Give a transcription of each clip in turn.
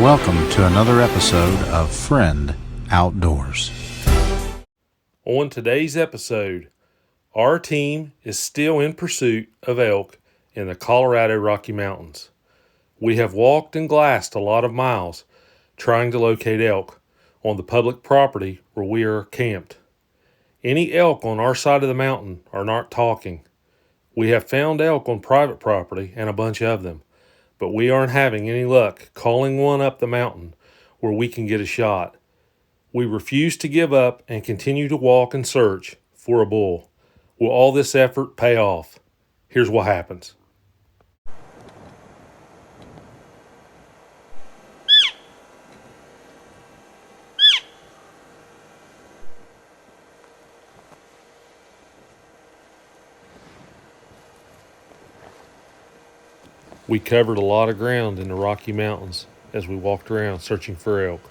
welcome to another episode of Friend Outdoors. On today's episode, our team is still in pursuit of elk in the Colorado Rocky Mountains. We have walked and glassed a lot of miles trying to locate elk on the public property where we are camped. Any elk on our side of the mountain are not talking. We have found elk on private property and a bunch of them, but we aren't having any luck calling one up the mountain where we can get a shot. We refuse to give up and continue to walk and search for a bull. Will all this effort pay off? Here's what happens. We covered a lot of ground in the Rocky Mountains as we walked around searching for elk.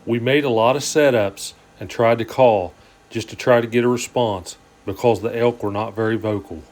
We made a lot of setups and tried to call just to try to get a response because the elk were not very vocal.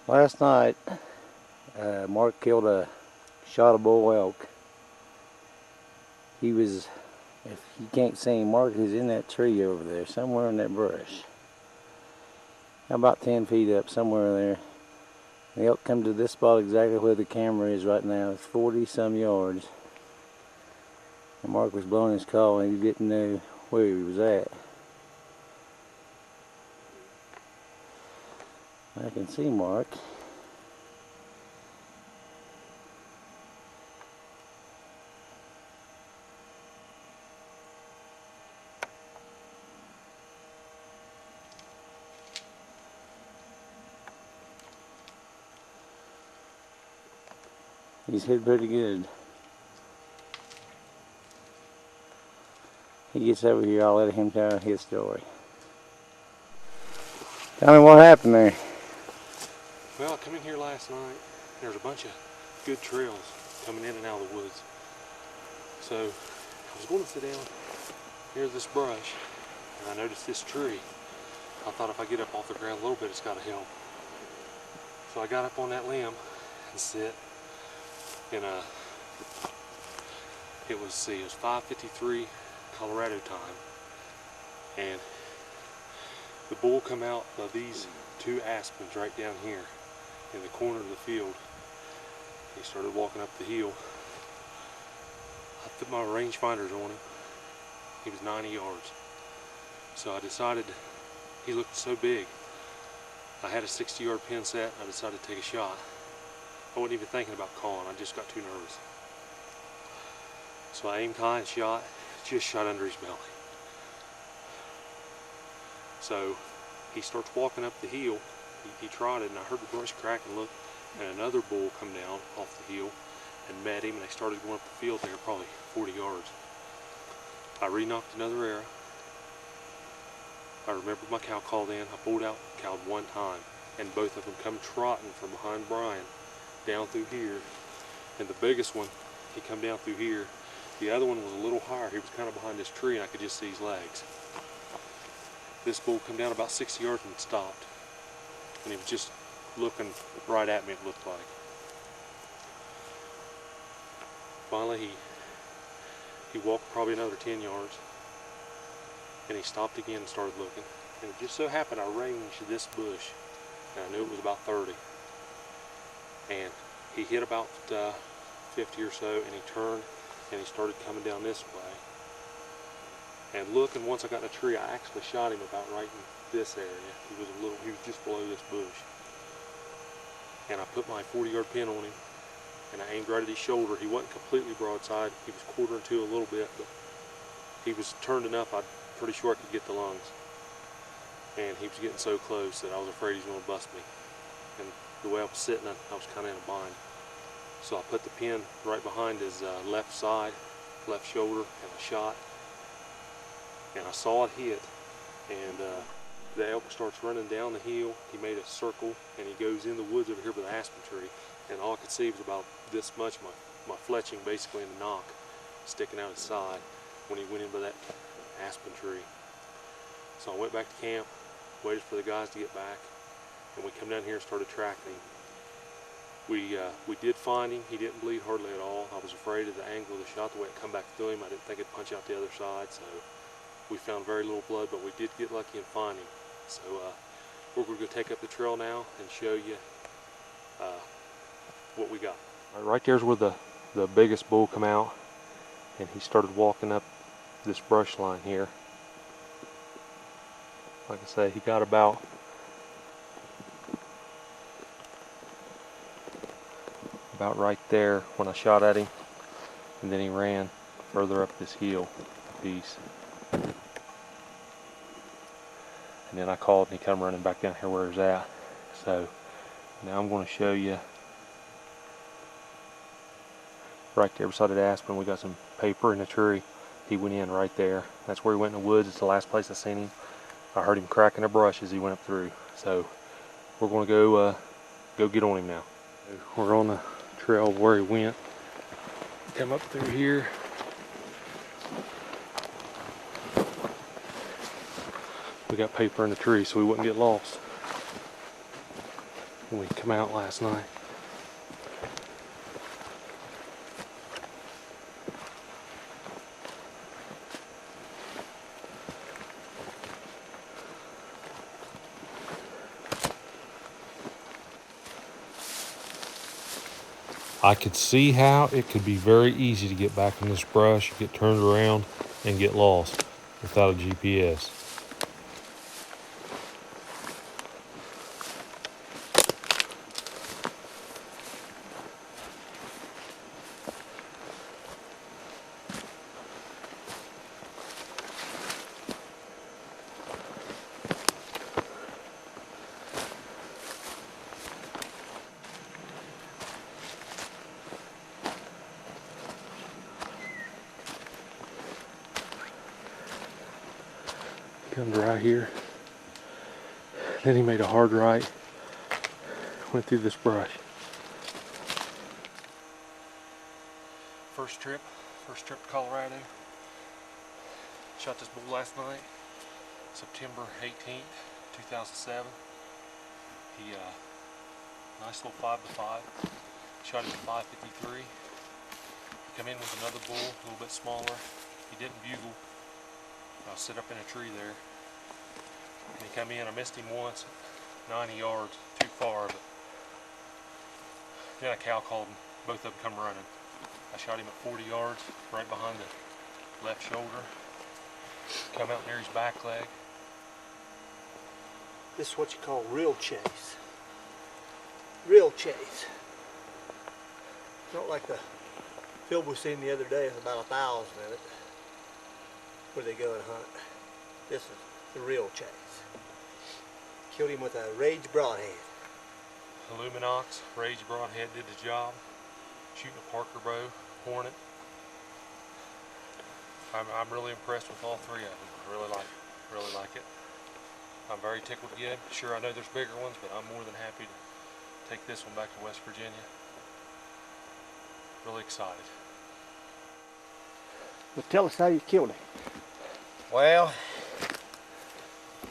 Last night, Mark shot a bull elk. If you can't see him, Mark is in that tree over there, somewhere in that brush. About 10 feet up, somewhere there. The elk come to this spot exactly where the camera is right now. It's 40 some yards. And Mark was blowing his call and he didn't know where he was at. I can see Mark. He's hit pretty good. He gets over here, I'll let him tell his story. Tell me what happened there. Well, I come in here last night. There's a bunch of good trails coming in and out of the woods. So I was going to sit down near this brush, and I noticed this tree. I thought if I get up off the ground a little bit, it's got to help. So I got up on that limb and sit, and it was 5:53 Colorado time, and the bull come out of these two aspens right down here in the corner of the field. He started walking up the hill. I put my rangefinders on him. He was 90 yards. So I decided, he looked so big. I had a 60-yard pin set. I decided to take a shot. I wasn't even thinking about calling. I just got too nervous. So I aimed high and shot. Just shot under his belly. So he starts walking up the hill. He trotted, and I heard the brush crack and look, and another bull come down off the hill and met him, and they started going up the field there, probably 40 yards. I re-knocked another arrow. I remembered my cow call then. I pulled out, cowed one time, and both of them come trotting from behind Brian down through here. And the biggest one, he come down through here. The other one was a little higher. He was kind of behind this tree, and I could just see his legs. This bull come down about 60 yards and stopped. And he was just looking right at me, it looked like. Finally, he walked probably another 10 yards, and he stopped again and started looking. And it just so happened I ranged this bush, and I knew it was about 30. And he hit about 50 or so, and he turned, and he started coming down this way. And looking, once I got in a tree, I actually shot him about right in this area. He was just below this bush. And I put my 40-yard pin on him, and I aimed right at his shoulder. He wasn't completely broadside. He was quartering to a little bit, but he was turned enough, I'm pretty sure I could get the lungs. And he was getting so close that I was afraid he was going to bust me. And the way I was sitting, I was kind of in a bind. So I put the pin right behind his left side, left shoulder, and I shot. And I saw it hit, and the elk starts running down the hill. He made a circle, and he goes in the woods over here by the aspen tree. And all I could see was about this much, my fletching basically in the knock, sticking out his side when he went in by that aspen tree. So I went back to camp, waited for the guys to get back, and we come down here and started tracking him. We did find him. He didn't bleed hardly at all. I was afraid of the angle of the shot, the way it come back through him. I didn't think it'd punch out the other side, so we found very little blood, but we did get lucky and find him. So we're going to go take up the trail now and show you what we got. Right there's where the biggest bull come out, and he started walking up this brush line here. Like I say, he got about right there when I shot at him, and then he ran further up this hill a piece. And then I called, and he come running back down here where he's at. So now I'm going to show you right there beside that aspen. We got some paper in the tree. He went in right there. That's where he went in the woods. It's the last place I seen him. I heard him cracking a brush as he went up through. So we're going to go get on him now. We're on the trail where he went. Come up through here. We got paper in the tree so we wouldn't get lost when we come out last night. I could see how it could be very easy to get back in this brush, get turned around, and get lost without a GPS. Comes right here. Then he made a hard right, went through this brush. First trip First trip to Colorado. Shot this bull last night, September 18th, 2007. He, nice little 5x5. Shot him at 553. He come in with another bull, a little bit smaller. He didn't bugle. I sit up in a tree there. And he come in, I missed him once, 90 yards, too far, but then a cow called him, both of them come running. I shot him at 40 yards, right behind the left shoulder. Come out near his back leg. This is what you call real chase. Real chase. Not like the field we seen the other day, it's about 1,000 in it, where they go and hunt. This is the real chase. Killed him with a Rage Broadhead. Illuminox, Rage Broadhead did the job. Shooting a Parker bow, Hornet. I'm really impressed with all three of them. I really like it. I'm very tickled good. Sure, I know there's bigger ones, but I'm more than happy to take this one back to West Virginia. Really excited. But tell us how you killed him. Well,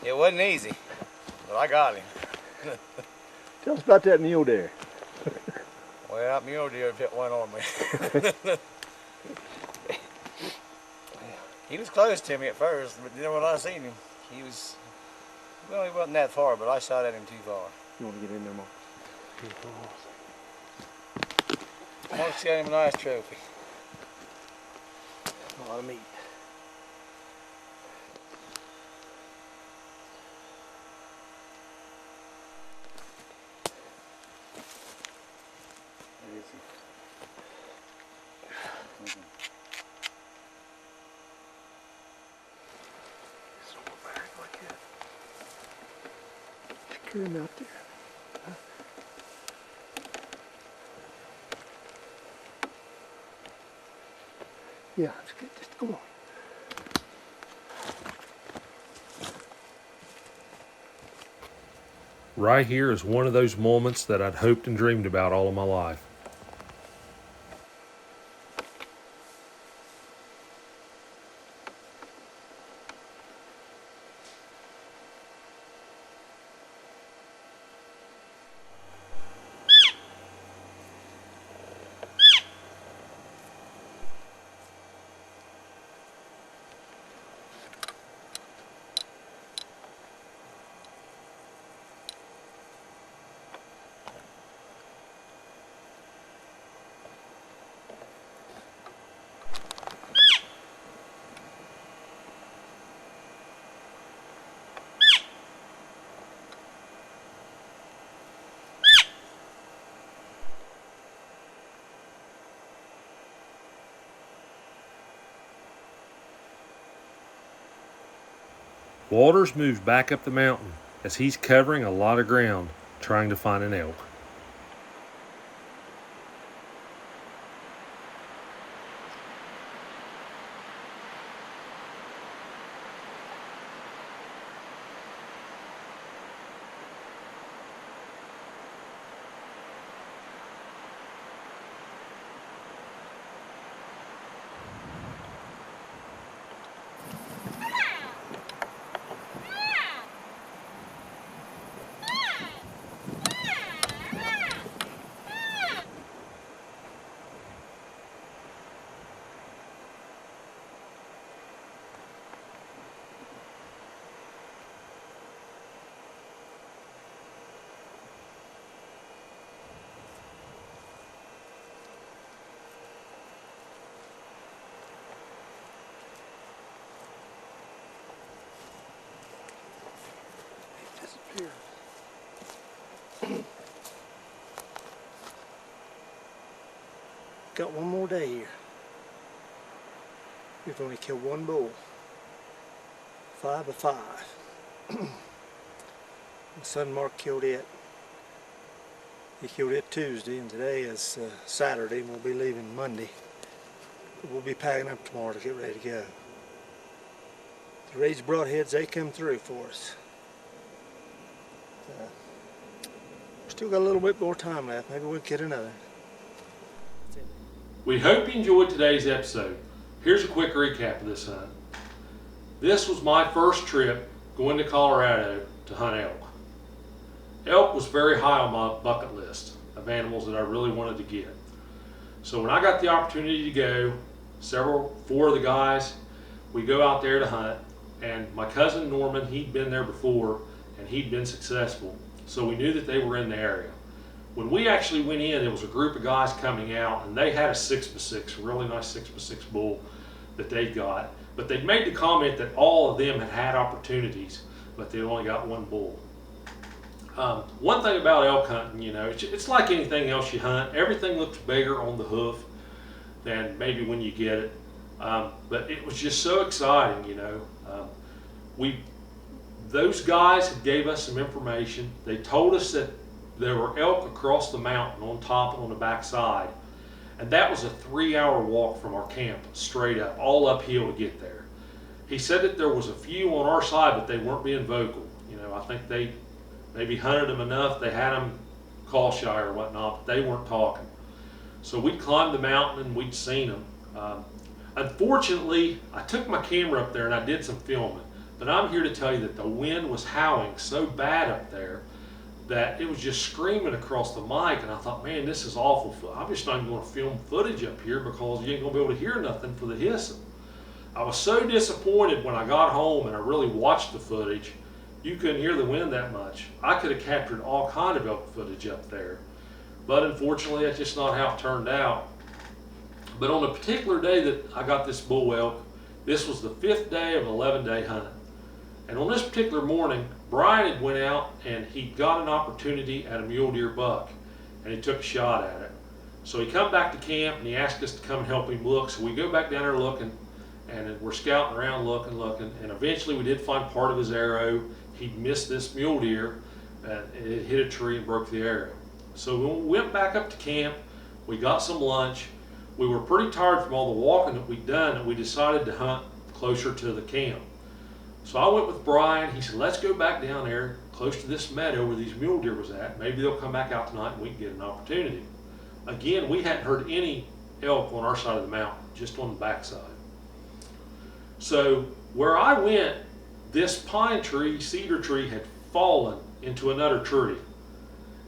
it wasn't easy, but I got him. Tell us about that mule deer. Well, that mule deer hit one on me. He was close to me at first, but then when I seen him, he wasn't that far, but I shot at him too far. You want to get in there more? I want to get him a nice trophy. A lot of meat. Where is he? Get him out there. Yeah, it's good. Just go on. Right here is one of those moments that I'd hoped and dreamed about all of my life. Walters moves back up the mountain as he's covering a lot of ground trying to find an elk. Got one more day here. We've only killed one bull. 5 of 5. My son Mark killed it. He killed it Tuesday, and today is Saturday, and we'll be leaving Monday. We'll be packing up tomorrow to get ready to go. The Rage Broadheads, they come through for us. Still got a little bit more time left. Maybe we'll get another. That's it. We hope you enjoyed today's episode. Here's a quick recap of this hunt. This was my first trip going to Colorado to hunt elk. Elk was very high on my bucket list of animals that I really wanted to get. So when I got the opportunity to go, 4 of the guys, we go out there to hunt, and my cousin Norman, he'd been there before and he'd been successful. So we knew that they were in the area. When we actually went in, there was a group of guys coming out, and they had a 6x6, a really nice 6x6 bull that they got. But they'd made the comment that all of them had had opportunities, but they only got one bull. One thing about elk hunting, you know, it's like anything else you hunt. Everything looks bigger on the hoof than maybe when you get it. But it was just so exciting, you know. Those guys gave us some information. They told us that there were elk across the mountain on top and on the back side. And that was a 3-hour walk from our camp, straight up, all uphill to get there. He said that there was a few on our side, but they weren't being vocal. You know, I think they maybe hunted them enough, they had them call shy or whatnot, but they weren't talking. So we'd climbed the mountain and we'd seen them. Unfortunately, I took my camera up there and I did some filming, but I'm here to tell you that the wind was howling so bad up there that it was just screaming across the mic, and I thought, man, this is awful. I'm just not even going to film footage up here because you ain't going to be able to hear nothing for the hissing. I was so disappointed when I got home and I really watched the footage. You couldn't hear the wind that much. I could have captured all kind of elk footage up there, but unfortunately that's just not how it turned out. But on a particular day that I got this bull elk, this was the 5th day of an 11-day hunt. And on this particular morning, Brian had went out and he got an opportunity at a mule deer buck, and he took a shot at it. So he come back to camp and he asked us to come and help him look. So we go back down there looking, and we're scouting around looking, and eventually we did find part of his arrow. He'd missed this mule deer, and it hit a tree and broke the arrow. So we went back up to camp, we got some lunch. We were pretty tired from all the walking that we'd done, and we decided to hunt closer to the camp. So I went with Brian. He said, let's go back down there close to this meadow where these mule deer was at. Maybe they'll come back out tonight and we can get an opportunity. Again, we hadn't heard any elk on our side of the mountain, just on the backside. So where I went, this pine tree, cedar tree, had fallen into another tree.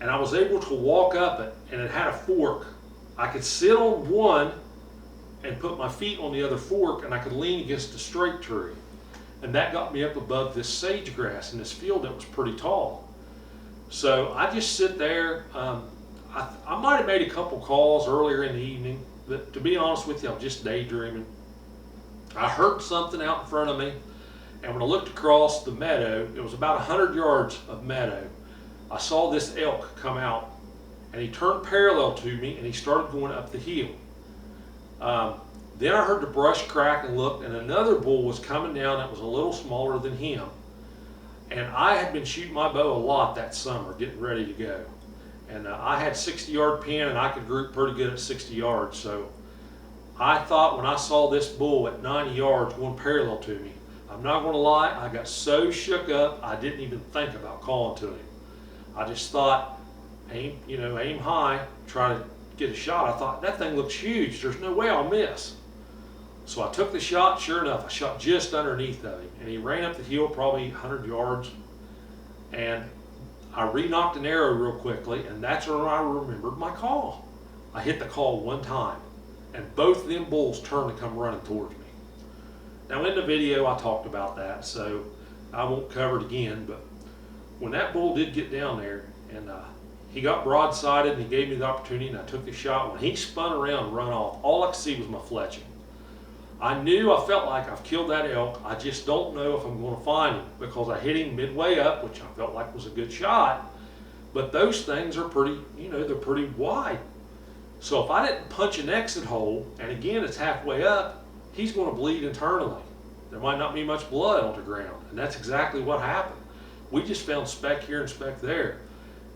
And I was able to walk up it, and it had a fork. I could sit on one and put my feet on the other fork, and I could lean against a straight tree. And that got me up above this sage grass in this field that was pretty tall. So I just sit there. I might have made a couple calls earlier in the evening, but to be honest with you, I'm just daydreaming. I heard something out in front of me, and when I looked across the meadow, it was about 100 yards of meadow. I saw this elk come out, and he turned parallel to me, and he started going up the hill. Then I heard the brush crack and looked, and another bull was coming down that was a little smaller than him. And I had been shooting my bow a lot that summer, getting ready to go. And I had 60-yard pin, and I could group pretty good at 60 yards. So I thought when I saw this bull at 90 yards going parallel to me, I'm not going to lie, I got so shook up, I didn't even think about calling to him. I just thought, aim high, try to get a shot. I thought, that thing looks huge, there's no way I'll miss. So I took the shot. Sure enough, I shot just underneath of him, and he ran up the hill probably 100 yards, and I re-knocked an arrow real quickly, and that's when I remembered my call. I hit the call one time, and both of them bulls turned to come running towards me. Now in the video I talked about that, so I won't cover it again, but when that bull did get down there, and he got broadsided, and he gave me the opportunity, and I took the shot. When he spun around and run off, all I could see was my fletching. I felt like I've killed that elk. I just don't know if I'm going to find him, because I hit him midway up, which I felt like was a good shot. But those things are pretty, they're pretty wide. So if I didn't punch an exit hole, and again it's halfway up, he's going to bleed internally. There might not be much blood on the ground, and that's exactly what happened. We just found speck here and speck there.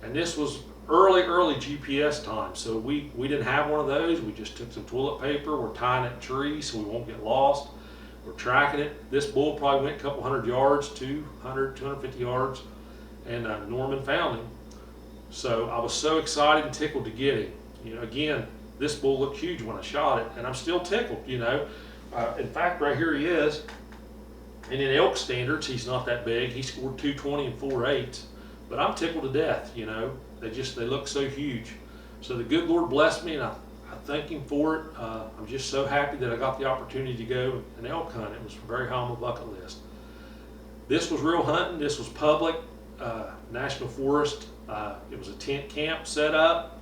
And this was early GPS time, so we didn't have one of those. We just took some toilet paper, we're tying it to trees so we won't get lost. We're tracking it. This bull probably went a couple 100 yards, 200, 250 yards, and Norman found him. So I was so excited and tickled to get him. Again, this bull looked huge when I shot it, and I'm still tickled, you know. In fact, right here he is. And in elk standards, he's not that big. He scored 220 and 4/8, but I'm tickled to death, you know. They look so huge. So the good Lord blessed me, and I thank him for it. I'm just so happy that I got the opportunity to go and elk hunt. It was very high on my bucket list. This was real hunting. This was public, national forest. It was a tent camp set up.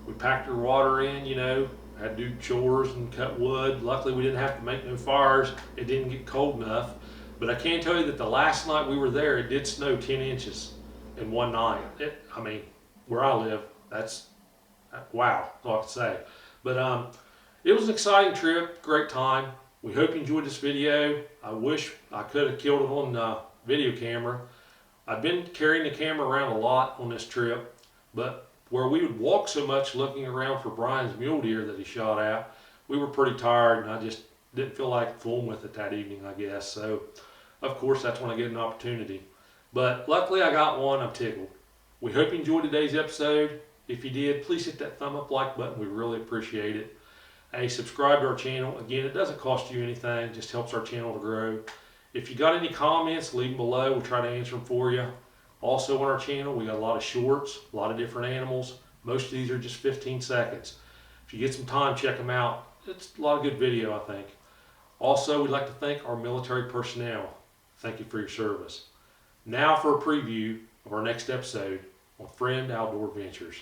We packed our water in, you know, had to do chores and cut wood. Luckily, we didn't have to make no fires. It didn't get cold enough. But I can tell you that the last night we were there, it did snow 10 inches in one night. I mean, where I live, that's wow, that's all I can say. But it was an exciting trip, great time. We hope you enjoyed this video. I wish I could have killed it on video camera. I've been carrying the camera around a lot on this trip, but where we would walk so much looking around for Brian's mule deer that he shot at, we were pretty tired, and I just didn't feel like fooling with it that evening, I guess. So, of course, that's when I get an opportunity. But luckily, I got one. I'm tickled. We hope you enjoyed today's episode. If you did, please hit that thumb up like button. We really appreciate it. Hey, subscribe to our channel. Again, it doesn't cost you anything. It just helps our channel to grow. If you got any comments, leave them below. We'll try to answer them for you. Also on our channel, we got a lot of shorts, a lot of different animals. Most of these are just 15 seconds. If you get some time, check them out. It's a lot of good video, I think. Also, we'd like to thank our military personnel. Thank you for your service. Now for a preview of our next episode on Friend Outdoor Ventures.